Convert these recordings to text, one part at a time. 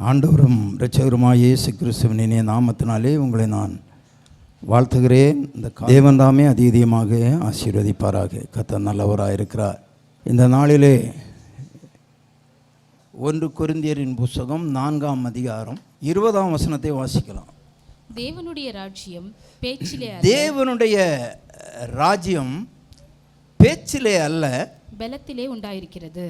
ஆண்டவரும் இரட்சகருமாய் இயேசு கிறிஸ்துவின் இனிய நாமத்தினாலே உங்களை நான் வாழ்த்துகிறேன். இந்த தேவன் தாமே அதிகமாக ஆசீர்வதிப்பாராக. கர்த்தர் நல்லவராக இருக்கிறார். இந்த நாளிலே 1 கொரிந்தியரின் புஸ்தகம் 4ஆம் அதிகாரம் 20ஆம் வசனத்தை வாசிக்கலாம். தேவனுடைய ராஜ்யம் பேச்சிலே தேவனுடைய ராஜ்யம் பேச்சிலே அல்ல, பலத்திலே உண்டாயிருக்கிறது.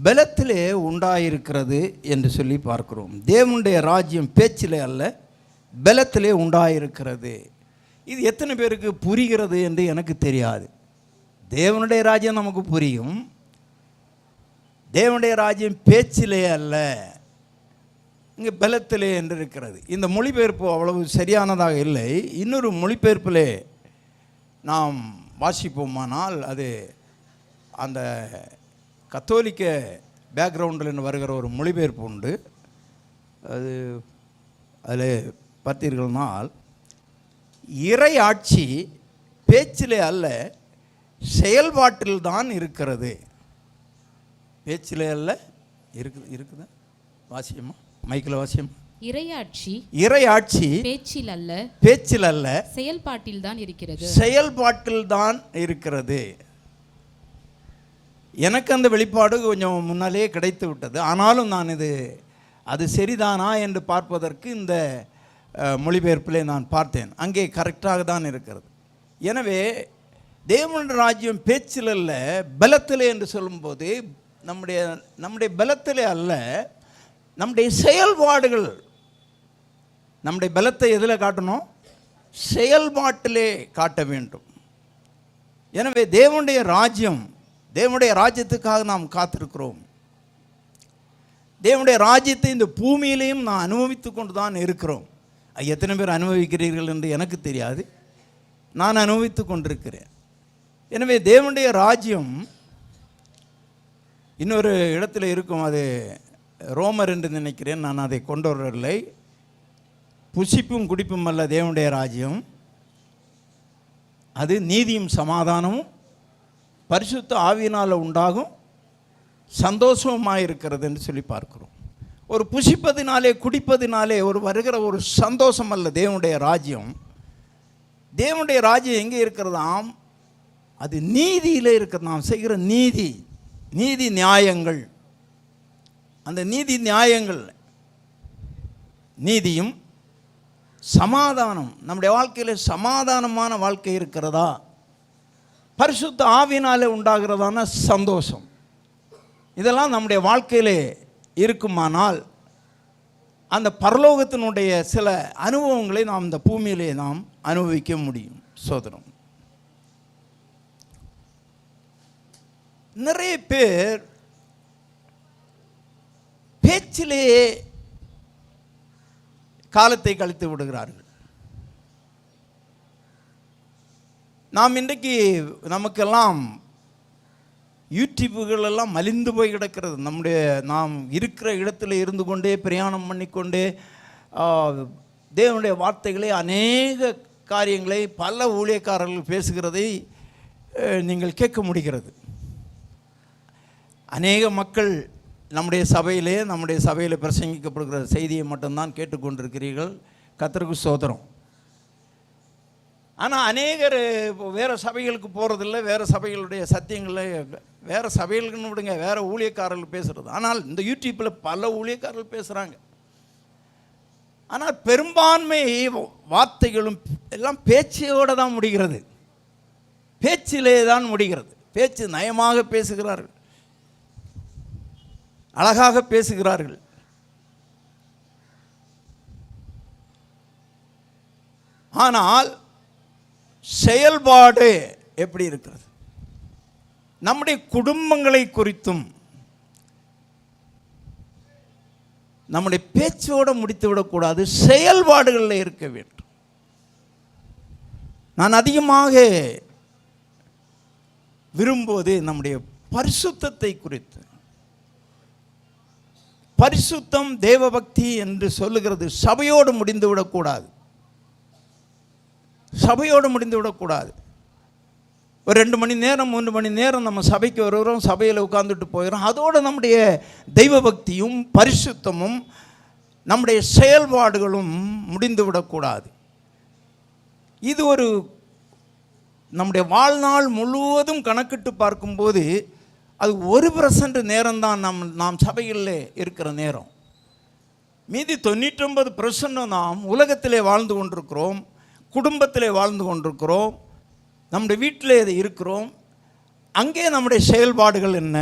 பலத்திலே உண்டாயிருக்கிறது என்று சொல்லி பார்க்கிறோம். தேவனுடைய ராஜ்யம் பேச்சிலே அல்ல, பலத்திலே உண்டாயிருக்கிறது. இது எத்தனை பேருக்கு புரிகிறது என்று எனக்கு தெரியாது. தேவனுடைய ராஜ்யம் நமக்கு புரியும். தேவனுடைய ராஜ்யம் பேச்சிலே அல்ல, இங்கே பலத்திலே என்று இருக்கிறது. இந்த மொழிபெயர்ப்பு அவ்வளவு சரியானதாக இல்லை. இன்னொரு மொழிபெயர்ப்பிலே நாம் வாசிப்போமானால் அது அந்த கத்தோலிக்க பேக்ரவுண்டில் வருகிற ஒரு மொழிபெயர்ப்பு உண்டு. அதில் பார்த்தீர்கள்னால், இறை ஆட்சி பேச்சிலே அல்ல செயல்பாட்டில் தான் இருக்கிறது. பேச்சிலே அல்ல இருக்குதா? வாசியமா, மைக்கில் வாசியம். இறையாட்சி பேச்சில் அல்ல செயல்பாட்டில் தான் இருக்கிறது. செயல்பாட்டில் தான் இருக்கிறது. எனக்கு அந்த வெளிப்பாடு கொஞ்சம் முன்னாலே கிடைத்து விட்டது. ஆனாலும் நான் அது சரிதானா என்று பார்ப்பதற்கு இந்த மொழிபெயர்ப்பிலே நான் பார்த்தேன். அங்கே கரெக்டாக தான் இருக்கிறது. எனவே தேவனுடைய ராஜ்யம் பேச்சில் அல்ல பலத்திலே என்று சொல்லும்போது நம்முடைய பலத்திலே அல்ல, நம்முடைய செயல்பாடுகள். நம்முடைய பலத்தை எதில் காட்டணும்? செயல்பாட்டிலே காட்ட வேண்டும். எனவே தேவனுடைய ராஜ்யத்துக்காக நாம் காத்திருக்கிறோம். தேவனுடைய ராஜ்யத்தை இந்த பூமியிலையும் நான் அனுபவித்து கொண்டு தான் இருக்கிறோம். எத்தனை பேர் அனுபவிக்கிறீர்கள் என்று எனக்கு தெரியாது. நான் அனுபவித்து கொண்டிருக்கிறேன். எனவே தேவனுடைய ராஜ்யம் இன்னொரு இடத்துல இருக்கும். அது ரோமர் என்று நினைக்கிறேன். நான் அதை கொண்டு வரவில்லை. புசிப்பும் குடிப்பும் அல்ல தேவனுடைய ராஜ்யம், அது நீதியும் சமாதானமும் பரிசுத்த ஆவியினால் உண்டாகும் சந்தோஷமாக இருக்கிறது என்று சொல்லி பார்க்கிறோம். ஒரு புசிப்பதினாலே குடிப்பதினாலே வருகிற ஒரு சந்தோஷம் அல்ல தேவனுடைய ராஜ்யம். தேவனுடைய ராஜ்யம் எங்கே இருக்கிறதாம்? அது நீதியில் இருக்கிறது. நாம் செய்கிற நீதி நியாயங்கள். அந்த நீதி நியாயங்கள், நீதியும் சமாதானம். நம்முடைய வாழ்க்கையில் சமாதானமான வாழ்க்கை இருக்கிறதா? பரிசுத்த ஆவியினாலே உண்டாகிறதான சந்தோஷம், இதெல்லாம் நம்முடைய வாழ்க்கையிலே இருக்குமானால் அந்த பரலோகத்தினுடைய சில அனுபவங்களை நாம் இந்த பூமியிலே நாம் அனுபவிக்க முடியும். சோதரம், நிறைய பேர் பேச்சிலேயே காலத்தை கழித்து விடுகிறார்கள். நாம் இன்றைக்கு நமக்கெல்லாம் யூடியூப்புகள் எல்லாம் மலிந்து போய் கிடக்கிறது. நாம் இருக்கிற இடத்துல இருந்து கொண்டே பிரயாணம் பண்ணிக்கொண்டே தேவனுடைய வார்த்தைகளை, அநேக காரியங்களை பல ஊழியக்காரர்கள் பேசுகிறதை நீங்கள் கேட்க முடிகிறது. அநேக மக்கள் நம்முடைய சபையில் பிரசங்கிக்கப்படுகிற செய்தியை மட்டும்தான் கேட்டுக்கொண்டிருக்கிறீர்கள். கர்த்தருக்கு ஸ்தோத்திரம். ஆனால் அநேகர் வேறு சபைகளுக்கு போகிறதில்ல. வேறு சபைகளுடைய சத்தியங்களை வேறு சபைகளுக்குன்னு விடுங்க, வேறு ஊழியக்காரர்கள் பேசுகிறது. ஆனால் இந்த யூடியூப்பில் பல ஊழியக்காரர்கள் பேசுகிறாங்க. ஆனால் பெரும்பான்மை வார்த்தைகளும் எல்லாம் பேச்சோடு தான் முடிகிறது. பேச்சிலே தான் முடிகிறது. பேச்சு நயமாக பேசுகிறார்கள், அழகாக பேசுகிறார்கள். ஆனால் செயல்பாடு எப்படி இருக்கிறது? நம்முடைய குடும்பங்களை குறித்தும் நம்முடைய பேச்சோடு முடித்து விடக்கூடாது, செயல்பாடுகளில் இருக்க வேண்டும். நான் அதிகமாக விரும்புவது நம்முடைய பரிசுத்தத்தை குறித்து. பரிசுத்தம், தேவபக்தி என்று சொல்லுகிறது சபையோடு முடிந்து விடக்கூடாது. ஒரு 2 மணி நேரம் 3 மணி நேரம் நம்ம சபைக்கு வருகிறோம், சபையில் உட்கார்ந்துட்டு போயிடும். அதோடு நம்முடைய தெய்வ பக்தியும் பரிசுத்தமும் நம்முடைய செயல்பாடுகளும் முடிந்துவிடக்கூடாது. இது ஒரு நம்முடைய வாழ்நாள் முழுவதும் கணக்கிட்டு பார்க்கும்போது அது 1% நேரம்தான் நாம் சபையில் இருக்கிற நேரம். மீதி 99% நாம் உலகத்திலே வாழ்ந்து கொண்டிருக்கிறோம், குடும்பத்திலே வாழ்ந்து கொண்டிருக்கிறோம், நம்முடைய வீட்டிலே இருக்கிறோம். அங்கே நம்முடைய செயல்பாடுகள் என்ன,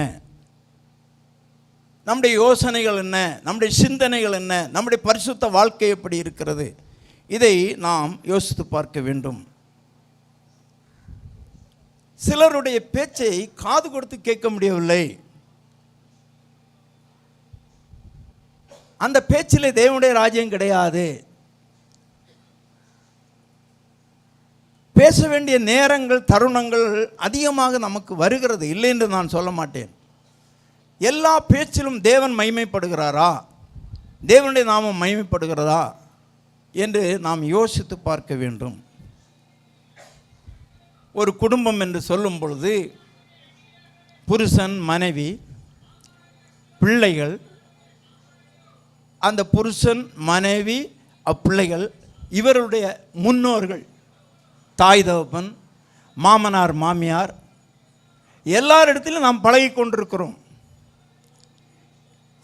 நம்முடைய யோசனைகள் என்ன, நம்முடைய சிந்தனைகள் என்ன, நம்முடைய பரிசுத்த வாழ்க்கை எப்படி இருக்கிறது, இதை நாம் யோசித்து பார்க்க வேண்டும். சிலருடைய பேச்சை காது கொடுத்து கேட்க முடியவில்லை. அந்த பேச்சிலே தேவனுடைய ராஜ்யம் கிடையாது. பேச வேண்டிய நேரங்கள், தருணங்கள் அதிகமாக நமக்கு வருகிறது, இல்லை என்று நான் சொல்ல மாட்டேன். எல்லா பேச்சிலும் தேவன் மகிமைப்படுகிறாரா, தேவனுடைய நாமம் மகிமைப்படுகிறதா என்று நாம் யோசித்து பார்க்க வேண்டும். ஒரு குடும்பம் என்று சொல்லும் பொழுது புருஷன், மனைவி, பிள்ளைகள், அந்த புருஷன், மனைவி, அப்பிள்ளைகள், இவருடைய முன்னோர்கள், தாய் தகப்பன், மாமனார், மாமியார், எல்லாரிடத்திலும் நாம் பழகி கொண்டிருக்கிறோம்.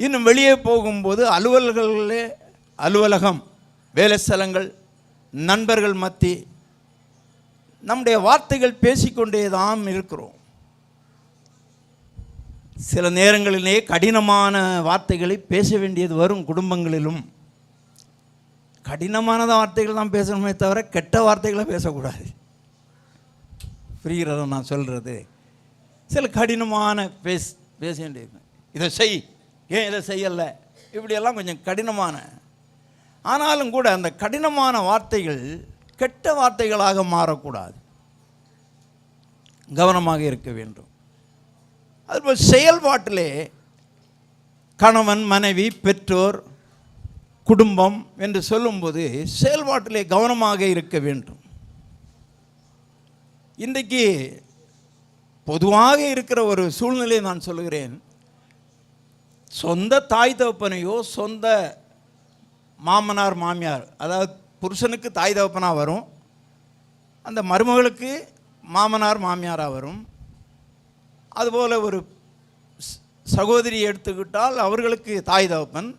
இன்னும் வெளியே போகும்போது அலுவலகம், வேலை ஸ்தலங்கள், நண்பர்கள் மத்தி நம்முடைய வார்த்தைகள் பேசிக்கொண்டே தான் இருக்கிறோம். சில நேரங்களிலே கடினமான வார்த்தைகளை பேச வேண்டியது வரும். குடும்பங்களிலும் கடினமான வார்த்தைகள் தான் பேசணுமே தவிர கெட்ட வார்த்தைகளை பேசக்கூடாது. புரிகிறத நான் சொல்கிறது? சில கடினமான பேச வேண்டியது, இதை செய், ஏன் இதை செய்யலை, இப்படியெல்லாம் கொஞ்சம் கடினமான. ஆனாலும் கூட அந்த கடினமான வார்த்தைகள் கெட்ட வார்த்தைகளாக மாறக்கூடாது. கவனமாக இருக்க வேண்டும். அதுபோல் செயல்பாட்டிலே கணவன், மனைவி, பெற்றோர், குடும்பம் என்று சொல்லும்போது செயல்பாட்டிலே கவனமாக இருக்க வேண்டும். இன்றைக்கு பொதுவாக இருக்கிற ஒரு சூழ்நிலையை நான் சொல்லுகிறேன். சொந்த தாய் தகப்பனையோ, சொந்த மாமனார், மாமியார், அதாவது புருஷனுக்கு தாய் தகப்பனாக வரும், அந்த மருமகளுக்கு மாமனார், மாமியாராக வரும். அதுபோல் ஒரு சகோதரி எடுத்துக்கிட்டால் அவர்களுக்கு தாய் தகப்பன்,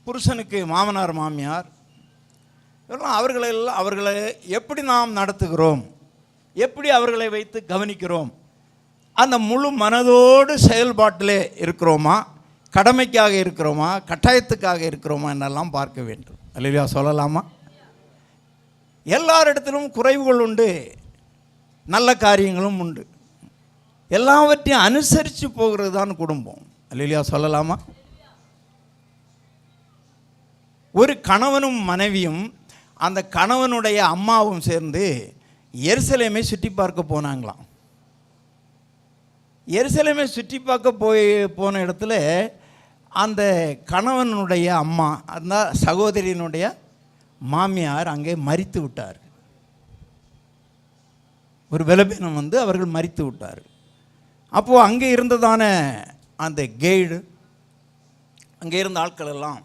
புருஷனுக்கு மாமனார், மாமியார். இதெல்லாம் அவர்களை எப்படி நாம் நடத்துகிறோம், எப்படி அவர்களை வைத்து கவனிக்கிறோம், அந்த முழு மனதோடு செயல்பாட்டிலே இருக்கிறோமா, கடமைக்காக இருக்கிறோமா, கட்டாயத்துக்காக இருக்கிறோமா என்னெல்லாம் பார்க்க வேண்டும். அல்லேலூயா சொல்லலாமா? எல்லாரிடத்திலும் குறைவுகள் உண்டு, நல்ல காரியங்களும் உண்டு. எல்லாவற்றையும் அனுசரித்து போகிறது தான் குடும்பம். அல்லேலூயா சொல்லலாமா? ஒரு கணவனும் மனைவியும் அந்த கணவனுடைய அம்மாவும் சேர்ந்து எருசலேமை சுற்றி பார்க்க போனாங்களாம். எருசலேமை சுற்றி பார்க்க போன இடத்துல அந்த கணவனுடைய அம்மா, அந்த சகோதரியினுடைய மாமியார் அங்கே மரித்து விட்டார். ஒரு பலவீனம் வந்து அவர்கள் மரித்து விட்டார். அப்போது அங்கே இருந்ததான அந்த கைடு, அங்கே இருந்த ஆட்கள் எல்லாம்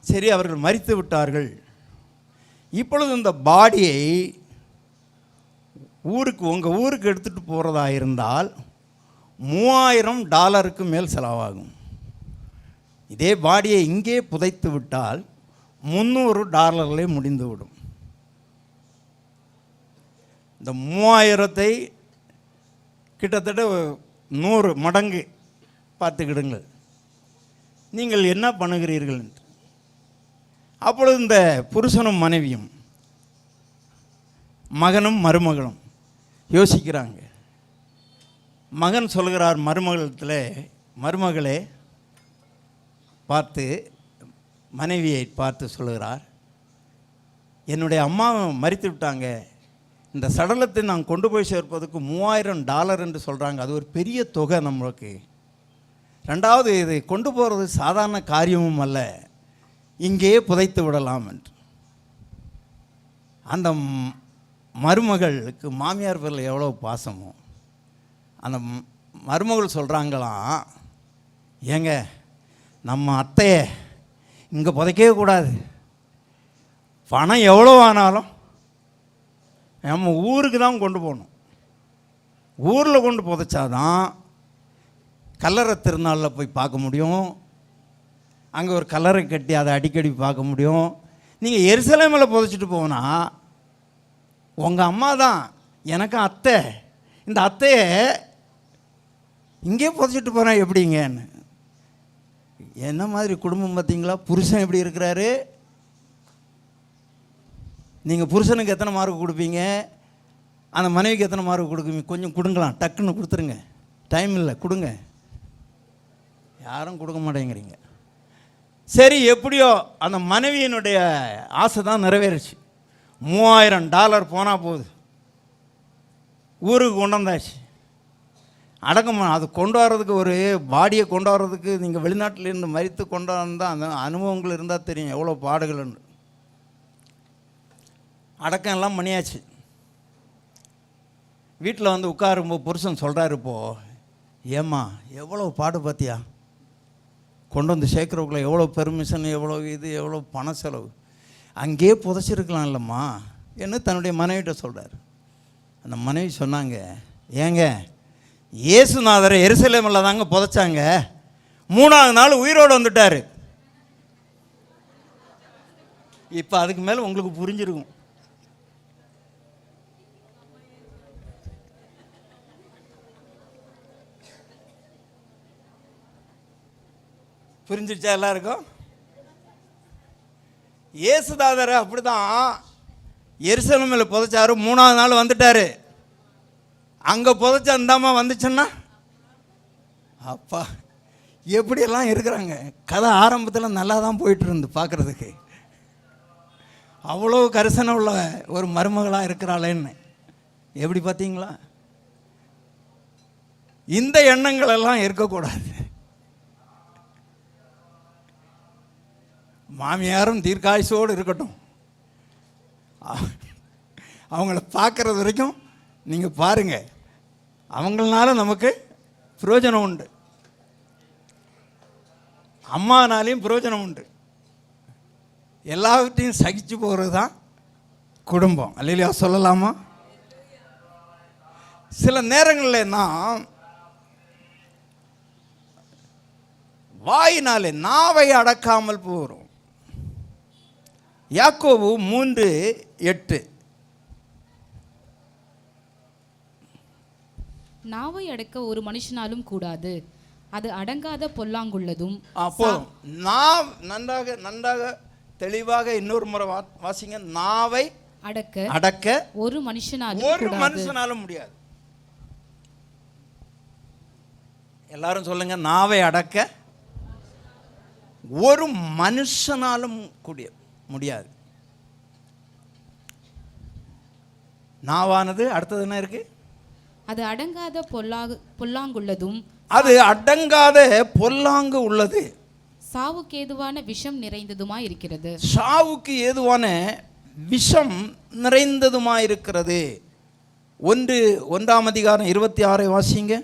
சரி அவர்கள் மரித்து விட்டார்கள், இப்பொழுது இந்த பாடியை உங்கள் ஊருக்கு எடுத்துகிட்டு போகிறதா இருந்தால் $3000 மேல் செலவாகும். இதே பாடியை இங்கே புதைத்து விட்டால் $300 முடிந்துவிடும். இந்த 3000 கிட்டத்தட்ட 100 மடங்கு பார்த்துக்கிடுங்கள். நீங்கள் என்ன பண்ணுகிறீர்கள் என்று. அப்பொழுது இந்த புருஷனும் மனைவியும், மகனும் மருமகளும் யோசிக்கிறாங்க. மகன் சொல்கிறார் மருமகளே பார்த்து, மனைவியை பார்த்து சொல்கிறார், என்னுடைய அம்மா மரித்து விட்டாங்க, இந்த சடலத்தை நான் கொண்டு போய் சேர்ப்பதற்கு $3000 என்று சொல்கிறாங்க. அது ஒரு பெரிய தொகை நம்மளுக்கு. ரெண்டாவது, இதை கொண்டு போகிறது சாதாரண காரியமும் அல்ல, இங்கேயே புதைத்து விடலாம் என்று. அந்த மருமகளுக்கு மாமியார் பேரில் எவ்வளோ பாசமோ, அந்த மருமகள் சொல்கிறாங்களாம், ஏங்க நம்ம அத்தையை இங்கே புதைக்கவே கூடாது. பணம் எவ்வளோ ஆனாலும் நம்ம ஊருக்கு தான் கொண்டு போகணும். ஊரில் கொண்டு புதைச்சாதான் கல்லறை திருநாளில் போய் பார்க்க முடியும். அங்கே ஒரு கல்லறை கட்டி அதை அடிக்கடி பார்க்க முடியும். நீங்கள் எருசலேமில் புதைச்சிட்டு போனால் உங்கள் அம்மா தான் எனக்கு அத்தை, இந்த அத்தையை இங்கே புதைச்சிட்டு போகிறேன் எப்படிங்கன்னு. என்ன மாதிரி குடும்பம் பார்த்தீங்களா? புருஷன் எப்படி இருக்கிறாரு? நீங்கள் புருஷனுக்கு எத்தனை மார்க் கொடுப்பீங்க, அந்த மனைவிக்கு எத்தனை மார்க் கொடுக்குவீங்க? கொஞ்சம் கொடுங்களாம், டக்குன்னு கொடுத்துருங்க, டைம் இல்லை, கொடுங்க. யாரும் கொடுக்க மாட்டேங்கிறீங்க. சரி, எப்படியோ அந்த மனைவியினுடைய ஆசை தான் நிறைவேறுச்சு. $3000 போனால் போகுது, ஊருக்கு கொண்டு வந்தாச்சு. அடக்கம் அது கொண்டு வர்றதுக்கு, ஒரு பாடியை கொண்டு வர்றதுக்கு நீங்கள் வெளிநாட்டிலேருந்து மறித்து கொண்டு வந்தால் அந்த அனுபவங்கள் இருந்தால் தெரியும் எவ்வளோ பாடுகள்னு. அடக்கம் எல்லாம் பண்ணியாச்சு. வீட்டில் வந்து உட்காரும்போது புருஷன் சொல்கிறாரு, இப்போது ஏம்மா எவ்வளோ பாடு பார்த்தியா, கொண்டு வந்து சேர்க்குறவங்கள எவ்வளோ பெர்மிஷன், எவ்வளோ இது, எவ்வளோ பண செலவு, அங்கேயே புதைச்சிருக்கலாம் இல்லைம்மா என்று தன்னுடைய மனைவிட்ட சொல்கிறார். அந்த மனைவி சொன்னாங்க, ஏங்க இயேசுநாதரை எருசலேமில் தாங்க புதைச்சாங்க, 3ஆவது நாள் உயிரோடு வந்துட்டார். இப்போ அதுக்கு மேலே உங்களுக்கு புரிஞ்சிருக்கும். புரிஞ்சிருச்சா எல்லாருக்கும்? இயேசுநாதரை அப்படி தான் எருசலேமில் புதைச்சாரு, 3ஆவது நாள் வந்துட்டார். அங்கே புதைச்ச அந்தாமா வந்துச்சுன்னா அப்பா எப்படியெல்லாம் இருக்கிறாங்க. கதை ஆரம்பத்தில் நல்லா தான் போயிட்டு இருந்து பார்க்குறதுக்கு, அவ்வளோ கரிசனை உள்ள ஒரு மருமகளாக இருக்கிறாளேன்னு. எப்படி பார்த்தீங்களா? இந்த எண்ணங்கள் எல்லாம் இருக்கக்கூடாது. மாமியாரும் தீர்க்காயுசோடு இருக்கட்டும். அவங்கள பார்க்குறது வரைக்கும் நீங்கள் பாருங்கள், அவங்களால நமக்கு பிரயோஜனம் உண்டு, அம்மானாலையும் பிரயோஜனம் உண்டு. எல்லாவற்றையும் சகிச்சு போகிறது தான் குடும்பம். அல்லையா சொல்லலாமா? சில நேரங்களில் நாம் வாயினாலே நாவை அடக்காமல் போகிறோம். யாக்கோபு 3:8 நாவை அடக்க ஒரு மனுஷனாலும் கூடாது, அது அடங்காத பொல்லாங்குள்ளதும். போதும். நாவ் நன்றாக தெளிவாக இன்னொரு முறை வாசிங்க. நாவை அடக்க ஒரு மனுஷனாலும் முடியாது. எல்லாரும் சொல்லுங்க, நாவை அடக்க ஒரு மனுஷனாலும் முடியாது. நாவானது அடுத்தது என்ன இருக்கு? அது அடங்காத பொல்லாங்குள்ளதும். அது அடங்காத பொல்லாங்கு உள்ளது, சாவுக்கு ஏதுவான விஷம் நிறைந்ததுமாய் இருக்கிறது. சாவுக்கு ஏதுவான விஷம் நிறைந்ததுமாய் இருக்கிறது. 1 அதிகாரம் 26 வாசிங்க.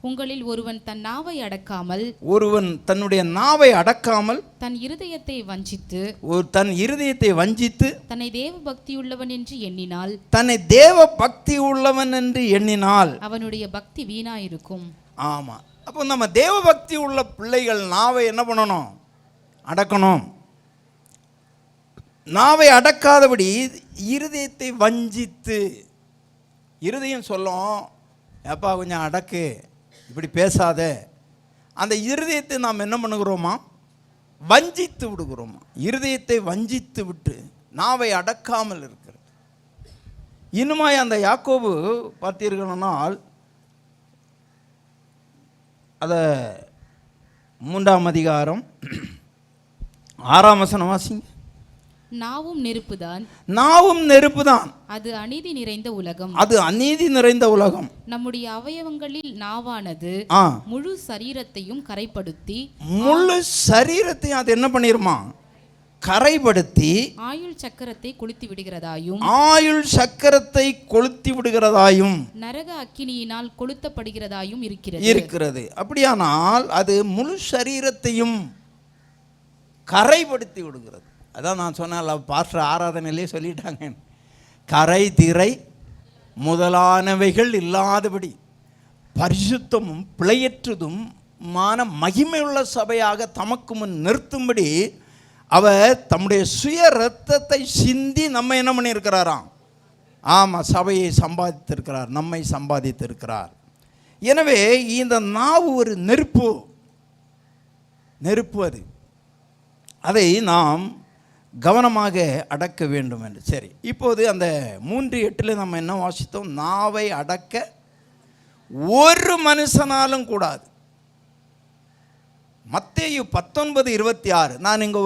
உங்களில் ஒருவன் தன் நாவை அடக்காமல், ஒருவன் தன்னுடைய நாவை அடக்காமல் தன் இருதயத்தை வஞ்சித்து தன்னை தேவ பக்தி உள்ளவன் என்று எண்ணினால் அவனுடைய பக்தி வீணாயிருக்கும். ஆமா. அப்போ நம்ம தேவ பக்தி உள்ள பிள்ளைகள் நாவை என்ன பண்ணணும்? அடக்கணும். நாவை அடக்காதபடி இருதயத்தை வஞ்சித்து, இருதயம் சொல்லும், எப்பா கொஞ்சம் அடக்கு, இப்படி பேசாத. அந்த இருதயத்தை நாம் என்ன பண்ணுகிறோமா? வஞ்சித்து விடுகிறோமா? இருதயத்தை வஞ்சித்து விட்டு நாவை அடக்காமல் இருக்கிறது. இன்னுமாய் அந்த யாக்கோபு பார்த்தீர்களானால் அதை 3 அதிகாரம் 6 வாசிங்க. நாவும் நெருப்புதான், அது அநீதி நிறைந்த உலகம். நம்முடைய அவயவங்களில் நாவானது முழு சரீரத்தையும் கரைப்படுத்தி, முழு சரீரத்தையும் அது என்ன பண்ணிருமா? கரைப்படுத்தி ஆயுள் சக்கரத்தை கொளுத்தி விடுகிறதாயும் நரக அக்கினியினால் கொளுத்தப்படுகிறதாயும் இருக்கிறது. அப்படியானால் அது முழு சரீரத்தையும் கரைப்படுத்தி விடுகிறது. அதான் நான் சொன்னேன்ல, பாஸ்டர் ஆராதனையிலே சொல்லிட்டாங்க, கரை திரை முதலானவைகள் இல்லாதபடி பரிசுத்தமும் பிழையற்றதும் மகிமையுள்ள சபையாக தமக்கு முன் நிறுத்தும்படி அவர் தம்முடைய சுய இரத்தத்தை சிந்தி நம்ம என்ன பண்ணியிருக்கிறாராம்? ஆமாம், சபையை சம்பாதித்திருக்கிறார், நம்மை சம்பாதித்திருக்கிறார். எனவே இந்த நாவு ஒரு நெருப்பு. அதை நாம் கவனமாக அடக்க வேண்டும் என்று. சரி, இப்போது அந்த 3:8 நம்ம என்ன வாசித்தோம்? நாவை அடக்க ஒரு மனுஷனாலும் கூடாது. மத்தேயு 19:26. நான் இங்கே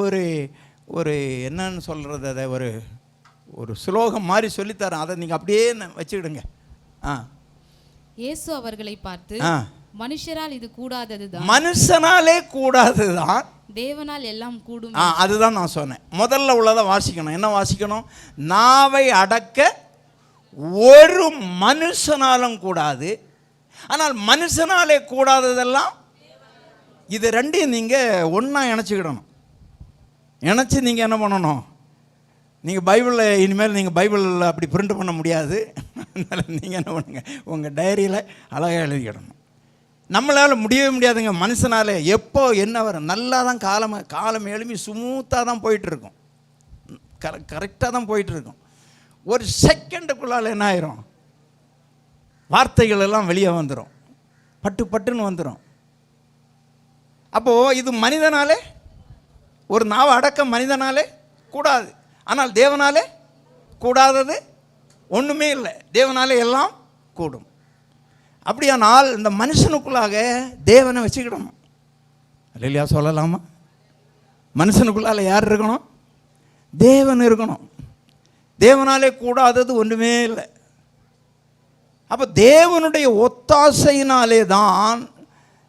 ஒரு என்னன்னு சொல்கிறது, அதை ஒரு சுலோகம் மாதிரி சொல்லித்தரேன், அதை நீங்கள் அப்படியே வச்சுக்கிடுங்க. இயேசு அவர்களை பார்த்து, மனுஷரால் இது கூடாததுதான், மனுஷனாலே கூடாததுதான், தேவனால் எல்லாம் கூடும். அதுதான் நான் சொன்னேன். முதல்ல உள்ளதை வாசிக்கணும். என்ன வாசிக்கணும்? நாவை அடக்க ஒரு மனுஷனாலும் கூடாது, ஆனால் மனுஷனாலே கூடாததெல்லாம். இது ரெண்டையும் நீங்கள் ஒன்றா இணைச்சிக்கிடணும். இணைச்சி நீங்கள் என்ன பண்ணணும்? நீங்கள் பைபிளில் இனிமேல் நீங்கள் பைபிளில் அப்படி பிரிண்ட் பண்ண முடியாது. அதனால் நீங்கள் என்ன பண்ணுங்க, உங்கள் டைரியில் அழகாக எழுதிக்கிடணும். நம்மளால் முடியவே முடியாதுங்க. மனுஷனாலே எப்போ என்ன வரும்? நல்லா தான் காலம் எழுப்பி ஸ்மூத்தாக தான் போயிட்டுருக்கும், கரெக்டாக தான் போயிட்டுருக்கும். ஒரு செகண்டுக்குள்ளால் என்ன ஆயிரும்? வார்த்தைகள் எல்லாம் வெளியே வந்துடும், பட்டுன்னு வந்துடும். அப்போது இது மனிதனாலே, ஒரு நாவை அடக்க மனிதனாலே கூடாது, ஆனால் தேவனாலே கூடாதது ஒன்றுமே இல்லை. தேவனாலே எல்லாம் கூடும். அப்படியானால் இந்த மனுஷனுக்குள்ளாக தேவனை வச்சுக்கிடணும். இல்லையா? சொல்லலாமா? மனுஷனுக்குள்ளால யார் இருக்கணும்? தேவன் இருக்கணும். தேவனாலே கூடாதது ஒன்றுமே இல்லை. அப்போ தேவனுடைய ஒத்தாசையினாலே தான்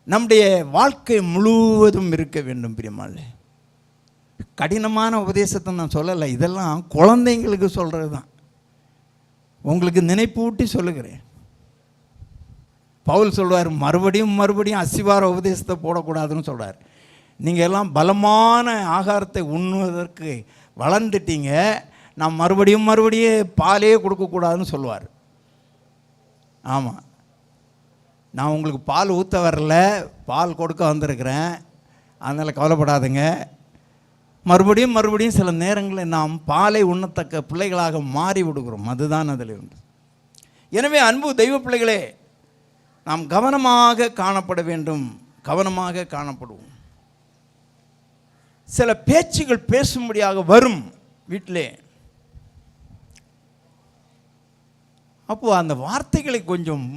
நம்முடைய வாழ்க்கை முழுவதும் இருக்க வேண்டும். பிரியமானே, கடினமான உபதேசத்தை நான் சொல்லலை, இதெல்லாம் குழந்தைங்களுக்கு சொல்கிறது தான். உங்களுக்கு நினைப்பூட்டி சொல்லுகிறேன். பவுல் சொல்வார், மறுபடியும் அசிவார உபதேசத்தை போடக்கூடாதுன்னு சொல்கிறார். நீங்கள் எல்லாம் பலமான ஆகாரத்தை உண்ணுவதற்கு வளர்ந்துட்டீங்க, நான் மறுபடியும் பாலே கொடுக்கக்கூடாதுன்னு சொல்லுவார். ஆமாம், நான் உங்களுக்கு பால் ஊற்ற வரல, பால் கொடுக்க வந்திருக்கிறேன், அதனால் கவலைப்படாதுங்க. மறுபடியும் சில நேரங்களில் நாம் பாலை உண்ணத்தக்க பிள்ளைகளாக மாறி விடுகிறோம். அதுதான் அதில் உண்டு. எனவே அன்பு தெய்வ பிள்ளைகளே, நாம் கவனமாக காணப்பட வேண்டும், கவனமாக காணப்படுவோம். சில பேச்சுகள் பேசும்படியாக வரும் வீட்டிலே. அப்போ அந்த வார்த்தைகளை கொஞ்சம்,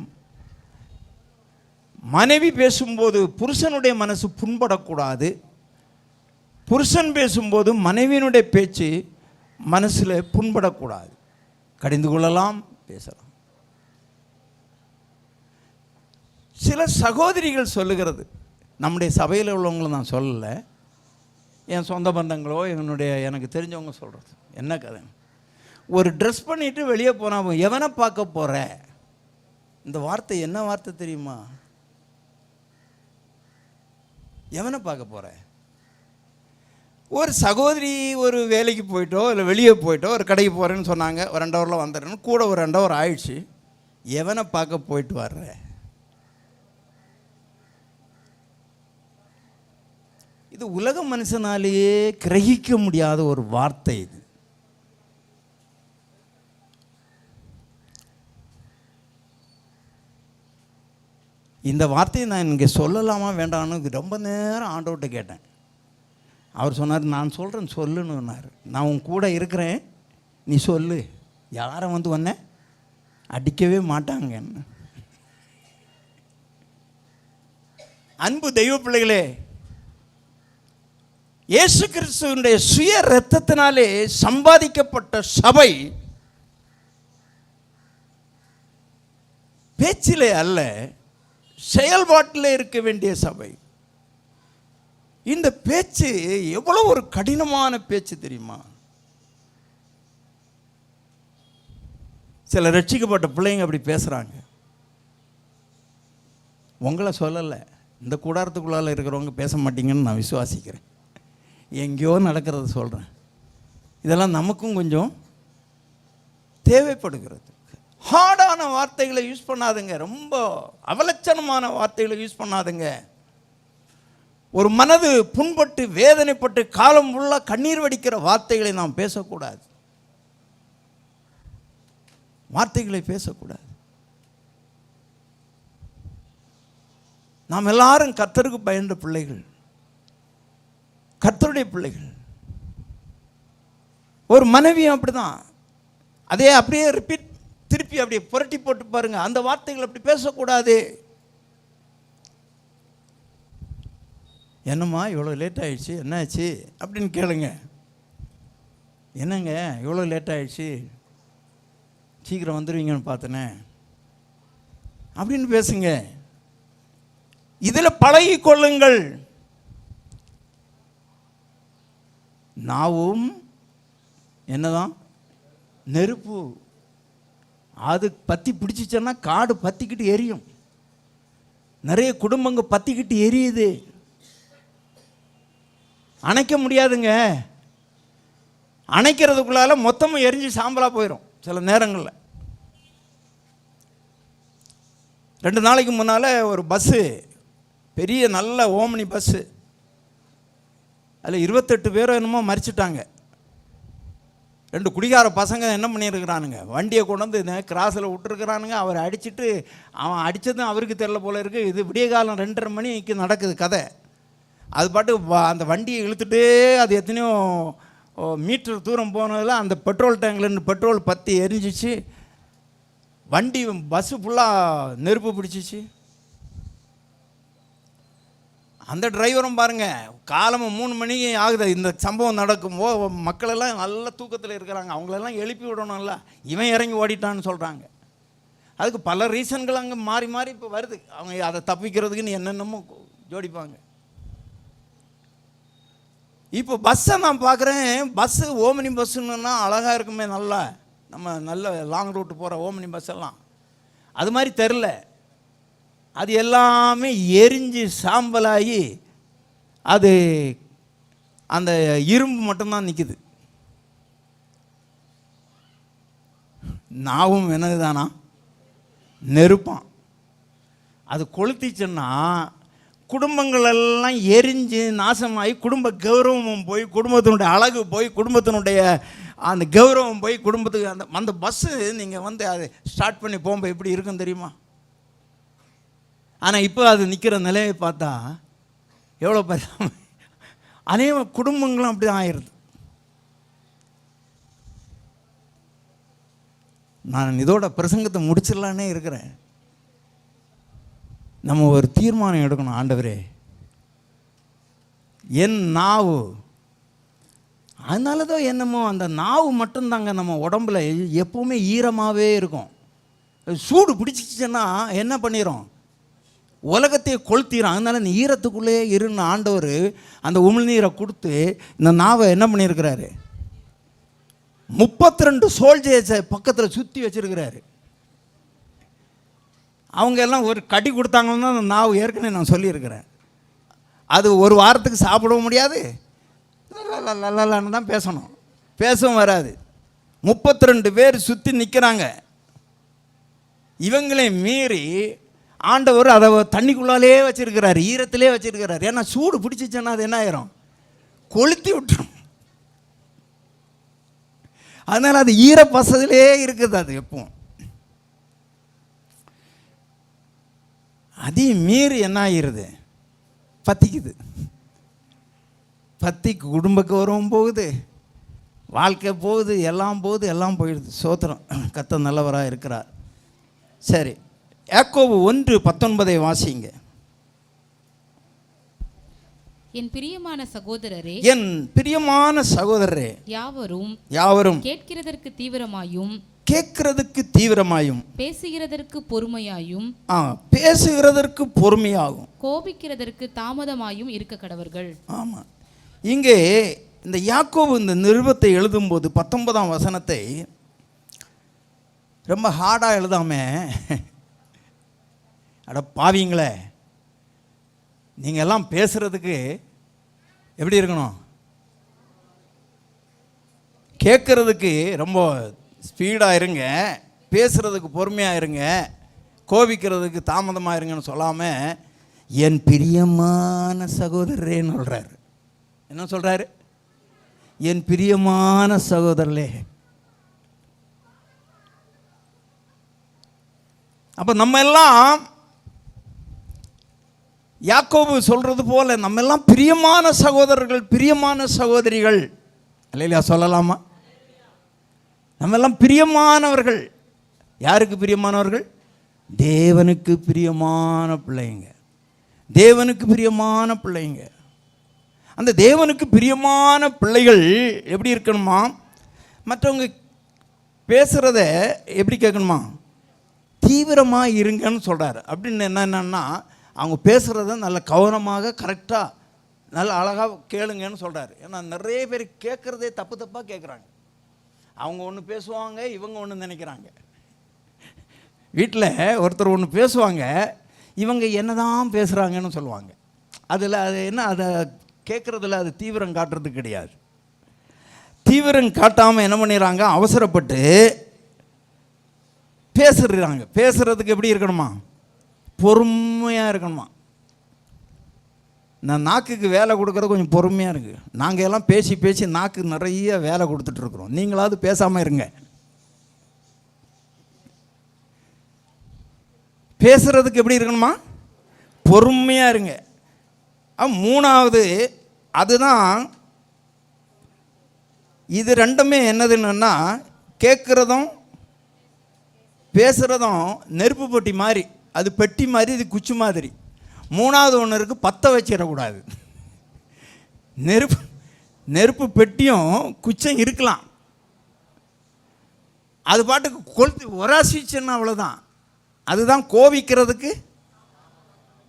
மனைவி பேசும்போது புருஷனுடைய மனசு புண்படக்கூடாது, புருஷன் பேசும்போது மனைவியினுடைய பேச்சு மனசில் புண்படக்கூடாது. கடிந்து கொள்ளலாம், பேசலாம். சில சகோதரிகள் சொல்லுகிறது, நம்முடைய சபையில் உள்ளவங்களும் நான் சொல்லலை, என் சொந்த பந்தங்களோ எனக்கு தெரிஞ்சவங்க சொல்கிறது. என்ன கதை? ஒரு ட்ரெஸ் பண்ணிவிட்டு வெளியே போனால் எவனை பார்க்க போகிற? இந்த வார்த்தை என்ன வார்த்தை தெரியுமா? எவனை பார்க்க போகிற? ஒரு சகோதரி ஒரு வேலைக்கு போயிட்டோ இல்லை வெளியே போயிட்டோ ஒரு கடைக்கு போகிறேன்னு சொன்னாங்க, ஒரு 2 ஹவரில் வந்துடுறேன்னு, கூட ஒரு 2 ஹவர் ஆயிடுச்சு. எவனை பார்க்க போயிட்டு வர்ற? இது உலக மனுஷனாலேயே கிரகிக்க முடியாத ஒரு வார்த்தை. இது இந்த வார்த்தையை நான் இங்கே சொல்லலாமா வேண்டாம்னு ரொம்ப நேரம் ஆண்டவர்கிட்ட கேட்டேன். அவர் சொன்னார், நான் சொல்கிறேன் சொல்லுன்னு சொன்னார். நான் உன் கூட இருக்கிறேன், நீ சொல்லு, யாரை உன்னை அடிக்கவே மாட்டாங்க. அன்பு தெய்வ பிள்ளைகளே, இயேசு கிறிஸ்துவினுடைய சுய இரத்தத்தினாலே சம்பாதிக்கப்பட்ட சபை பேச்சிலே அல்ல, செயல்பாட்டில் இருக்க வேண்டிய சபை. இந்த பேச்சு எவ்வளோ ஒரு கடினமான பேச்சு தெரியுமா? சில ரட்சிக்கப்பட்ட பிள்ளைங்க அப்படி பேசுகிறாங்க. உங்களை சொல்லலை, இந்த கூடாரத்துக்குள்ளால் இருக்கிறவங்க பேச மாட்டீங்கன்னு நான் விசுவாசிக்கிறேன். எங்கேயோ நடக்கிறது சொல்கிறேன். இதெல்லாம் நமக்கும் கொஞ்சம் தேவைப்படுகிறது. ஹார்டான வார்த்தைகளை யூஸ் பண்ணாதுங்க, ரொம்ப அவலட்சணமான வார்த்தைகளை யூஸ் பண்ணாதுங்க. ஒரு மனது புண்பட்டு வேதனைப்பட்டு காலம் ஃபுல்லாக கண்ணீர் வடிக்கிற வார்த்தைகளை நாம் பேசக்கூடாது. வார்த்தைகளை பேசக்கூடாது. நாம் எல்லாரும் கர்த்தருக்கு பயந்த பிள்ளைகள், கர்த்தருடைய பிள்ளைகள். ஒரு மனைவியும் அப்படிதான், அதே அப்படியே ரிப்பீட் திருப்பி அப்படியே புரட்டி போட்டு பாருங்க. அந்த வார்த்தைகள் அப்படி பேசக்கூடாது. என்னம்மா இவ்வளோ லேட் ஆகிடுச்சு, என்னாச்சு அப்படின்னு கேளுங்க. என்னங்க இவ்வளோ லேட் ஆகிடுச்சு, சீக்கிரம் வந்துடுவீங்கன்னு பார்த்தனே அப்படின்னு பேசுங்க. இதில் பழகி கொள்ளுங்கள். நாவும் என்னதான் நெருப்பு, அது பற்றி பிடிச்சிச்சன்னா காடு பற்றிக்கிட்டு எரியும். நிறைய குடும்பங்க பற்றிக்கிட்டு எரியுது, அணைக்க முடியாதுங்க. அணைக்கிறதுக்குள்ளால மொத்தமும் எரிஞ்சு சாம்பலாக போயிடும் சில நேரங்களில். 2 நாளைக்கு முன்னால் ஒரு பஸ்ஸு, பெரிய நல்ல ஓம்னி பஸ்ஸு, அதில் 28 பேரோ என்னமோ மரிச்சிட்டாங்க. 2 குடிகார பசங்க என்ன பண்ணியிருக்கிறானுங்க, வண்டியை கொண்டு வந்து கிராஸில் விட்டுருக்குறானுங்க. அவர் அடிச்சுட்டு, அவன் அடித்ததும் அவருக்கு தெரியல போல இருக்குது. இது விடிய காலம் 2:30 மணிக்கு நடக்குது கதை. அது பாட்டு அந்த வண்டியை இழுத்துட்டு அது எத்தனையோ மீட்டர் தூரம் போனதில் அந்த பெட்ரோல் டேங்க்லேருந்து பெட்ரோல் பற்றி எரிஞ்சிச்சு. வண்டி பஸ்ஸு ஃபுல்லாக நெருப்பு பிடிச்சிச்சு. அந்த டிரைவரும் பாருங்கள், காலமாக 3 மணிக்கு ஆகுது இந்த சம்பவம் நடக்கும்போது மக்களெல்லாம் நல்ல தூக்கத்தில் இருக்கிறாங்க. அவங்களெல்லாம் எழுப்பி விடணும்ல, இவன் இறங்கி ஓடிட்டான்னு சொல்கிறாங்க. அதுக்கு பல ரீசன்கள் அங்கே மாறி மாறி இப்போ வருது. அவங்க அதை தப்பிக்கிறதுக்குன்னு என்னென்னமோ ஜோடிப்பாங்க. இப்போ பஸ்ஸை நான் பார்க்குறேன், பஸ்ஸு ஓமினி பஸ்ஸுன்னா அழகாக இருக்குமே, நல்லா நம்ம நல்ல லாங் ரூட்டு போகிற ஓமினி பஸ் எல்லாம் அது மாதிரி தெரில. அது எல்லாமே எரிஞ்சு சாம்பலாகி அது அந்த இரும்பு மட்டும்தான் நிற்குது. நாவும் என்னது தானா, நெருப்பான். அது கொளுத்திச்சுன்னா குடும்பங்கள் எல்லாம் எரிஞ்சு நாசமாகி குடும்ப கௌரவமும் போய், குடும்பத்தினுடைய அழகு போய், குடும்பத்தினுடைய அந்த கௌரவம் போய், குடும்பத்துக்கு அந்த பஸ்ஸு நீங்கள் வந்து அதை ஸ்டார்ட் பண்ணி போகும்போது எப்படி இருக்குன்னு தெரியுமா? ஆனால் இப்போ அது நிற்கிற நிலையை பார்த்தா எவ்வளோ பரிதாபம். அநேக குடும்பங்களும் அப்படி தான் ஆயிடுது. நான் இதோட பிரசங்கத்தை முடிச்சிடலான்னே இருக்கிறேன். நம்ம ஒரு தீர்மானம் எடுக்கணும். ஆண்டவரே, என் நாவு, அதனால தான் என்னமோ அந்த நாவு மட்டும்தாங்க நம்ம உடம்புல எப்போவுமே ஈரமாகவே இருக்கும். சூடு பிடிச்சிச்சுன்னா என்ன பண்ணிடும், உலகத்தையே கொளுத்திடும். அதனால இந்த ஈரத்துக்குள்ளேயே இருந்த ஆண்டவர் அந்த உமிழ்நீரை கொடுத்து இந்த நாவை என்ன பண்ணியிருக்கிறாரு, 32 சோல்ஜர்ஸை பக்கத்தில் சுற்றி வச்சிருக்கிறாரு. அவங்க எல்லாம் ஒரு கடி கொடுத்தாங்கன்னா அந்த நாவு, ஏற்கனவே நான் சொல்லியிருக்கிறேன், அது ஒரு வாரத்துக்கு சாப்பிடவும் முடியாது, லல்லான்னு தான் பேசணும், பேசவும் வராது. 32 பேர் சுற்றி நிற்கிறாங்க. இவங்களை மீறி ஆண்டவர் அதை தண்ணிக்குள்ளாலே வச்சிருக்கிறார், ஈரத்திலே வச்சிருக்கிறார். ஏன்னா சூடு பிடிச்சிச்சுன்னா அது என்ன ஆயிரும், கொளுத்தி விட்டுரும். அதனால் அது ஈரப்பசதிலே இருக்குது. அது எப்பவும் அதையும் மீறி என்ன ஆகிருது, பற்றிக்குது. பற்றி குடும்ப கௌரவம் போகுது, வாழ்க்கை போகுது, எல்லாம் போகுது, எல்லாம் போயிடுது. சோத்திரம், கர்த்தர் நல்லவராக இருக்கிறார். சரி, யாக்கோபு 1:19 வாசிங்க. என் பிரியமான சகோதரரே, என் பிரியமான சகோதரரே, யாவரும் கேட்கிறதற்கு தீவிரமாயும், பேசுகிறதற்கு பொறுமையாகும், கோபிக்கிறதற்கு தாமதமாயும் இருக்க கடவர்கள். ஆமாம், இங்கே இந்த யாக்கோபு இந்த நிருபத்தை எழுதும்போது 19ஆம் வசனத்தை ரொம்ப ஹார்டாக எழுதாம, அட பாவீங்களே, நீங்கள் எல்லாம் பேசுகிறதுக்கு எப்படி இருக்கணும், கேட்குறதுக்கு ரொம்ப ஸ்பீடாக இருங்க, பேசுகிறதுக்கு பொறுமையாக இருங்க, கோபிக்கிறதுக்கு தாமதமாக இருங்கன்னு சொல்லாமல் என் பிரியமான சகோதரரேன்னு சொல்கிறாரு. என்ன சொல்கிறாரு? என் பிரியமான சகோதரர்களே. அப்போ நம்ம எல்லாம் யாக்கோபு சொல்கிறது போல நம்ம எல்லாம் பிரியமான சகோதரர்கள், பிரியமான சகோதரிகள். இல்லையா? சொல்லலாமா? நம்ம எல்லாம் பிரியமானவர்கள். யாருக்கு பிரியமானவர்கள்? தேவனுக்கு பிரியமான பிள்ளைங்க. தேவனுக்கு பிரியமான பிள்ளைங்க. அந்த தேவனுக்கு பிரியமான பிள்ளைகள் எப்படி இருக்கணுமா? மற்றவங்க பேசுகிறத எப்படி கேட்கணுமா? தீவிரமாக இருங்கன்னு சொல்கிறார். அப்படின்னு என்னென்னா அவங்க பேசுகிறத நல்ல கவனமாக கரெக்டாக நல்ல அழகாக கேளுங்கன்னு சொல்கிறார். ஏன்னா நிறைய பேர் கேட்குறதே தப்பு தப்பாக கேட்குறாங்க. அவங்க ஒன்று பேசுவாங்க, இவங்க ஒன்று நினைக்கிறாங்க. வீட்டில் ஒருத்தர் ஒன்று பேசுவாங்க, இவங்க என்ன தான் பேசுகிறாங்கன்னு சொல்லுவாங்க. அதில் அது என்ன, அதை கேட்குறதுல அது தீவிரம் காட்டுறது கிடையாது. தீவிரம் காட்டாமல் என்ன பண்ணிடுறாங்க? அவசரப்பட்டு பேசுகிறாங்க. பேசுகிறதுக்கு எப்படி இருக்கணுமா? பொறுமையாக இருக்கணுமா? நான் நாக்குக்கு வேலை கொடுக்குறது கொஞ்சம் பொறுமையாக இருக்குது. நாங்கள் எல்லாம் பேசி பேசி நாக்கு நிறைய வேலை கொடுத்துட்ருக்குறோம். நீங்களாவது பேசாமல் இருங்க. பேசுகிறதுக்கு எப்படி இருக்கணுமா? பொறுமையாக இருங்க. மூணாவது அதுதான். இது ரெண்டுமே என்னதுன்னா, கேட்குறதும் பேசுகிறதும் நெருப்பு பெட்டி மாதிரி. அது பெட்டி மாதிரி, இது குச்சி மாதிரி. மூணாவது ஒன்று இருக்குது, பற்ற வச்சிடக்கூடாது. நெருப்பு பெட்டியும் குச்சம் இருக்கலாம், அது பாட்டுக்கு கொளுத்து ஒராசிச்சுன்னா அவ்வளோதான். அதுதான் கோபிக்கிறதுக்கு.